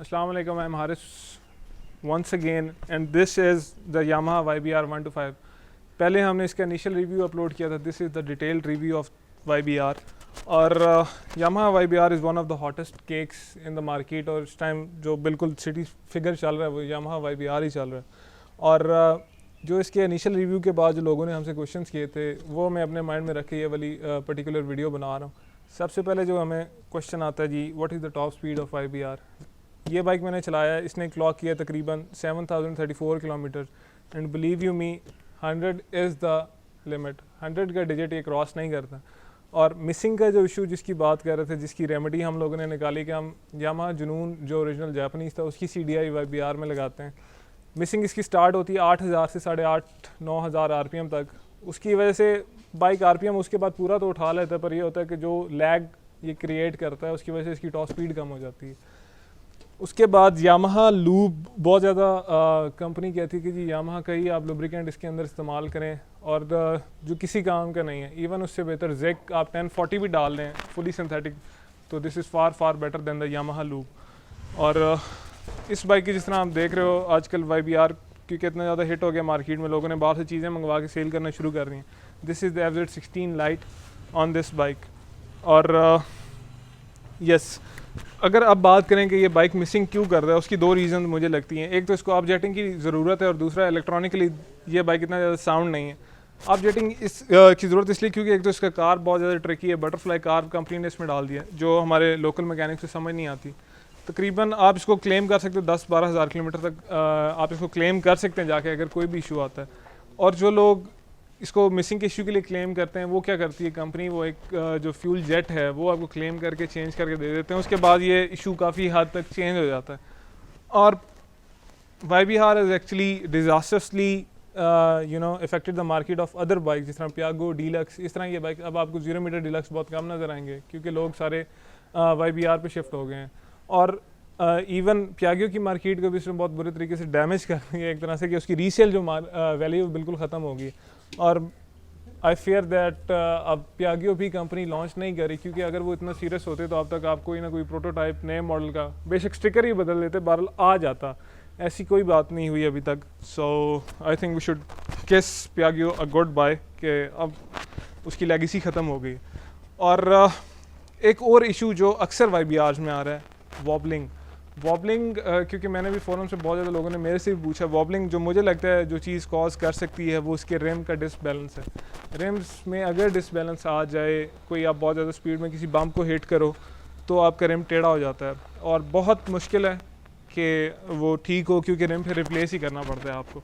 Assalamu alaikum, I'm Haris once again and this is the Yamaha YBR 125. पहले हमने इसका initial review upload किया था. This is the detailed review of YBR और Yamaha YBR is one of the hottest cakes in the market और इस time जो बिल्कुल सिटी फिगर चल रहा है वो Yamaha YBR ही चल रहा है. और जो इसके इनिशियल रिव्यू के बाद जो लोगों ने हमसे क्वेश्चंस किए थे वो मैं अपने माइंड में रख के ये वाली पर्टिकुलर वीडियो बना रहा हूँ. सबसे पहले जो हमें क्वेश्चन आता है जी, what is the top speed of YBR. ये बाइक मैंने चलाया है, इसने क्लॉक किया तकरीबन 7034 kilometre and believe you me 100 is the limit. 100 का डिजिट ये क्रॉस नहीं करता. और मिसिंग का जो इशू जिसकी बात कर रहे थे, जिसकी रेमेडी हम लोगों ने निकाली कि हम यामाहा जुनून जो ओरिजिनल जापानीज़ था उसकी CDI YBR में लगाते हैं. मिसिंग इसकी स्टार्ट होती है 8000 से 8,500-9,000 RPM तक. उसकी वजह से बाइक RPM उसके बाद पूरा तो उठा लेता है, पर ये होता है कि जो लैग ये क्रिएट करता है उसकी वजह से इसकी टॉप स्पीड कम हो जाती है. उसके बाद यामाहा लूब बहुत ज़्यादा कंपनी कहती है कि जी यामाहा का ही आप लुब्रिकेंट इसके अंदर इस्तेमाल करें और जो किसी काम का नहीं है. इवन उससे बेहतर जेक आप 1040 भी डाल लें फुली सिंथेटिक, तो this is far better than the Yamaha lube. और इस बाइक की जिस तरह आप देख रहे हो आजकल YBR क्योंकि इतना ज़्यादा हिट हो गया मार्केट में, लोगों ने बाहर से चीज़ें मंगवा के सेल करना शुरू कर दी हैं. This is the FZ16 light on this bike. और यस, अगर आप बात करें कि ये बाइक मिसिंग क्यों कर रहा है, उसकी दो रीज़न मुझे लगती हैं. एक तो इसको ऑब्जेक्टिंग की ज़रूरत है और दूसरा इलेक्ट्रॉनिकली ये बाइक इतना ज़्यादा साउंड नहीं है. ऑब्जेक्टिंग इस की ज़रूरत इसलिए क्योंकि एक तो इसका कार बहुत ज़्यादा ट्रिकी है. बटरफ्लाई कार कंपनी ने इसमें डाल दिया जो हमारे लोकल मैकेनिक से समझ नहीं आती. तकरीबन आप इसको क्लेम कर सकते हो 10-12 हज़ार किलोमीटर तक आप इसको क्लेम कर सकते हैं जाके अगर कोई भी इशू आता है. और जो लोग इसको मिसिंग के इशू के लिए क्लेम करते हैं वो क्या करती है कंपनी, वो एक जो फ्यूल जेट है वो आपको क्लेम करके चेंज करके दे देते हैं. उसके बाद ये इशू काफ़ी हद तक चेंज हो जाता है. और YBR is actually disastrously affected the market of other bike जिस तरह पियागो डीलक्स. इस तरह ये बाइक अब आपको 0 मीटर डीलक्स बहुत कम नज़र आएंगे क्योंकि लोग सारे YBR पे शिफ्ट हो गए हैं. और इवन पियागो की मार्केट को भी इसने बहुत बुरे तरीके से डैमेज कर दिया एक तरह से कि उसकी रीसेल जो वैल्यू बिल्कुल ख़त्म होगी. और आई फेयर दैट अब पियागो भी कंपनी लॉन्च नहीं करी क्योंकि अगर वो इतना सीरियस होते तो अब तक आप कोई ना कोई प्रोटोटाइप नए मॉडल का बेशक स्टिकर ही बदल देते बहरहाल आ जाता. ऐसी कोई बात नहीं हुई अभी तक. सो आई थिंक वी शुड किस पियागो अ गुड बाय कि अब उसकी लेगेसी ख़त्म हो गई. और एक और इशू जो अक्सर YBRs में आ रहा है, वॉबलिंग. क्योंकि मैंने भी फोरम से बहुत ज़्यादा लोगों ने मेरे से भी पूछा. वॉबलिंग जो मुझे लगता है जो चीज़ कॉज कर सकती है वो उसके रिम का डिसबैलेंस है. रिम्स में अगर डिसबैलेंस आ जाए, कोई आप बहुत ज़्यादा स्पीड में किसी बम्प को हिट करो तो आपका रिम टेढ़ा हो जाता है और बहुत मुश्किल है कि वो ठीक हो क्योंकि रिम फिर रिप्लेस ही करना पड़ता है आपको.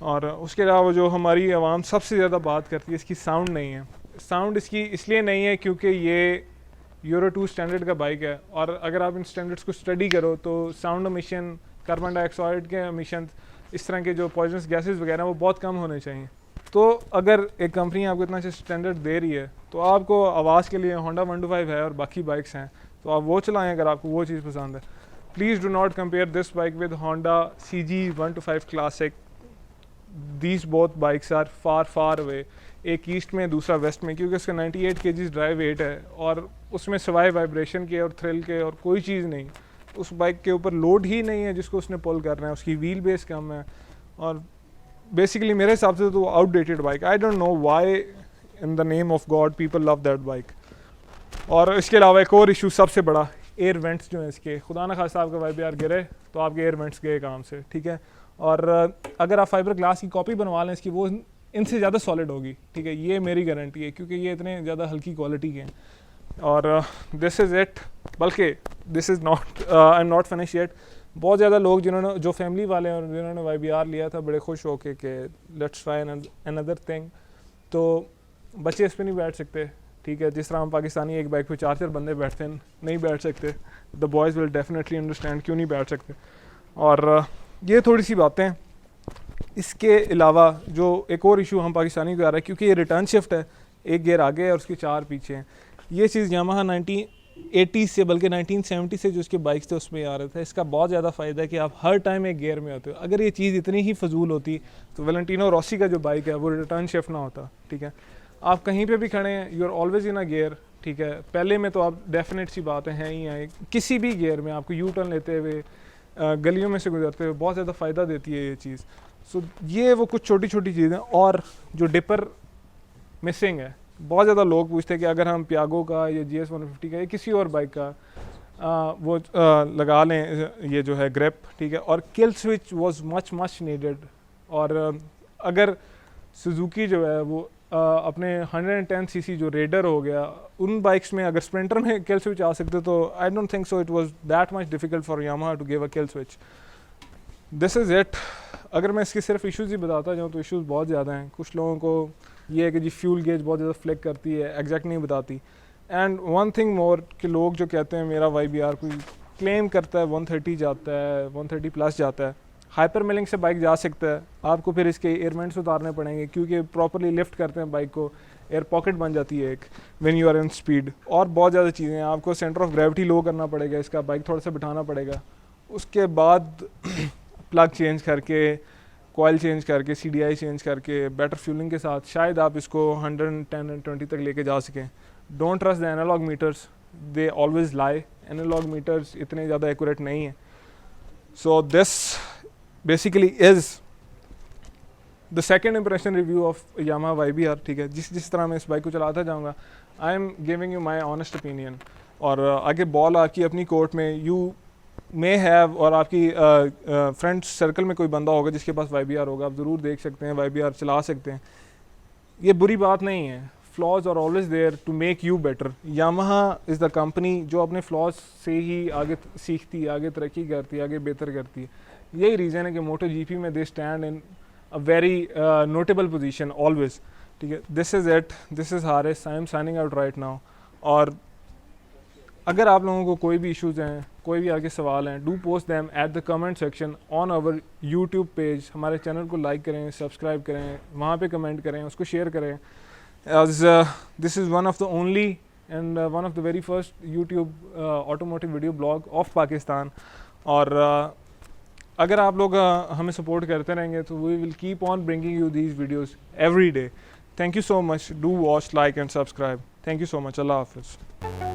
और उसके अलावा जो हमारी आवाम सबसे ज़्यादा बात करती है इसकी साउंड नहीं है. साउंड इसकी इसलिए नहीं है क्योंकि ये यूरो 2 स्टैंडर्ड का बाइक है और अगर आप इन स्टैंडर्ड्स को स्टडी करो तो साउंड एमिशन, कार्बन डाइऑक्साइड के एमिशन, इस तरह के जो पॉइजनस गैसेस वगैरह वो बहुत कम होने चाहिए. तो अगर एक कंपनी आपको इतना अच्छा स्टैंडर्ड दे रही है तो आपको आवाज़ के लिए होंडा 125 है और बाकी बाइक्स हैं तो आप वो चलाएं अगर आपको वो चीज़ पसंद है. Please do not compare this bike with Honda CG 125 classic. These both bikes are far away. एक ईस्ट में दूसरा वेस्ट में क्योंकि उसका 98 kg ड्राइव वेट है और उसमें सवाए वाइब्रेशन के और थ्रिल के और कोई चीज़ नहीं. उस बाइक के ऊपर लोड ही नहीं है जिसको उसने पुल करना है. उसकी व्हील बेस कम है और बेसिकली मेरे हिसाब से तो outdated bike. I don't know why in the name of God people love that bike. और इसके अलावा एक और इशू सबसे बड़ा, एयर वेंट्स जो हैं इसके. खुदा न खास्ता आपका YBR गिरे तो आपके एयर वेंट्स गए काम से, ठीक है. और अगर आप फाइबर ग्लास की कॉपी बनवा लें इसकी वो इनसे ज़्यादा सॉलिड होगी, ठीक है. ये मेरी गारंटी है क्योंकि ये इतने ज़्यादा हल्की क्वालिटी के हैं. और दिस इज़ इट. बल्कि this is not, I am not finish yet. बहुत ज़्यादा लोग जिन्होंने जो फैमिली वाले हैं और जिन्होंने YBR लिया था बड़े खुश होके कि लेट्स ट्राई अनदर थिंग. तो बच्चे इस पर नहीं बैठ सकते, ठीक है. जिस तरह हम पाकिस्तानी एक बाइक पे 4 बंदे बैठते हैं, नहीं बैठ सकते. The boys will definitely understand क्यों नहीं बैठ सकते. और ये थोड़ी सी बातें. इसके अलावा जो एक और इशू हम पाकिस्तानी को आ रहा है क्योंकि ये रिटर्न शिफ्ट है, एक गियर आगे है और उसके 4 पीछे हैं. ये चीज़ यामाहा 1980 से बल्कि 1970 से जो इसके बाइक्स थे उसमें आ रहा था. इसका बहुत ज़्यादा फ़ायदा है कि आप हर टाइम एक गियर में होते हो. अगर ये चीज़ इतनी ही फजूल होती तो वैलेंटिनो रॉसी का जो बाइक है वो रिटर्न शिफ्ट ना होता, ठीक है. आप कहीं पे भी खड़े हैं, you are always in a gear, ठीक है. पहले में तो आप डेफिनेट सी बातें हैं ही हैं, किसी भी गियर में आपको यू टर्न लेते हुए गलियों में से गुजरते हुए बहुत ज़्यादा फ़ायदा देती है ये चीज़। सो ये वो कुछ छोटी छोटी चीज़ें। और जो डिपर मिसिंग है, बहुत ज़्यादा लोग पूछते हैं कि अगर हम पियागो का या GS 150 का या किसी और बाइक का वो लगा लें ये जो है ग्रिप, ठीक है, और kill switch was much needed. और अगर सुजुकी जो है वो अपने 110 सीसी जो रेडर हो गया, उन बाइक्स में अगर स्प्रिंटर में किल स्विच आ सकते तो I don't think so it was that much difficult for Yamaha to give a kill switch. This is it. अगर मैं इसके सिर्फ इश्यूज़ ही बताता जाऊँ तो इश्यूज़ बहुत ज़्यादा हैं। कुछ लोगों को ये है कि जी फ्यूल गेज बहुत ज़्यादा फ्लिक करती है, एग्जैक्ट नहीं बताती। एंड वन थिंग मोर कि लोग जो कहते हैं मेरा YBR कोई क्लेम करता है 130 जाता है, 130 प्लस जाता है, हाइपर मिलिंग से बाइक जा सकता है, आपको फिर इसके एयरमेंट्स उतारने पड़ेंगे क्योंकि प्रॉपरली लिफ्ट करते हैं बाइक को, एयर पॉकेट बन जाती है एक when you are in speed. और बहुत ज़्यादा चीज़ें हैं, आपको सेंटर ऑफ ग्रेविटी लो करना पड़ेगा, इसका बाइक थोड़ा सा बिठाना पड़ेगा, उसके बाद प्लग चेंज करके, कॉइल चेंज करके, CDI चेंज करके, बेटर फ्यूलिंग के साथ शायद आप इसको 110 and 20 तक लेके जा सकें। Don't trust the analogue meters, they always lie. Analogue meters इतने ज़्यादा एक्यूरेट नहीं है। So this basically is the second impression review of Yamaha YBR, ठीक है। जिस तरह मैं इस बाइक को चलाता जाऊँगा, I am giving you my honest opinion. और आगे बॉल आपकी अपनी कोर्ट में, यू मे हैव, और आपकी फ्रेंड्स सर्कल में कोई बंदा होगा जिसके पास YBR होगा, आप ज़रूर देख सकते हैं, YBR चला सकते हैं। ये बुरी बात नहीं है। Flaws are always there to make you better. Yamaha is the company जो अपने फ्लॉज से ही आगे सीखती है, आगे तरक्की करती है, आगे बेहतर करती है। यही रीज़न है कि MotoGP में they stand in a very notable position always, ठीक है। This is it, this is Haris, I am signing out right now. और अगर आप लोगों को कोई भी इश्यूज़ हैं, कोई भी आगे सवाल हैं, do post them at the comment section on our YouTube page. हमारे चैनल को लाइक करें, सब्सक्राइब करें, वहाँ पे कमेंट करें, उसको शेयर करें, as this is one of the only and one of the very first YouTube automotive video blog of Pakistan. और अगर आप लोग हमें सपोर्ट करते रहेंगे तो we will keep on bringing you these videos every day. Thank you so much, do watch, like and subscribe. Thank you so much, अल्लाह हाफिज़।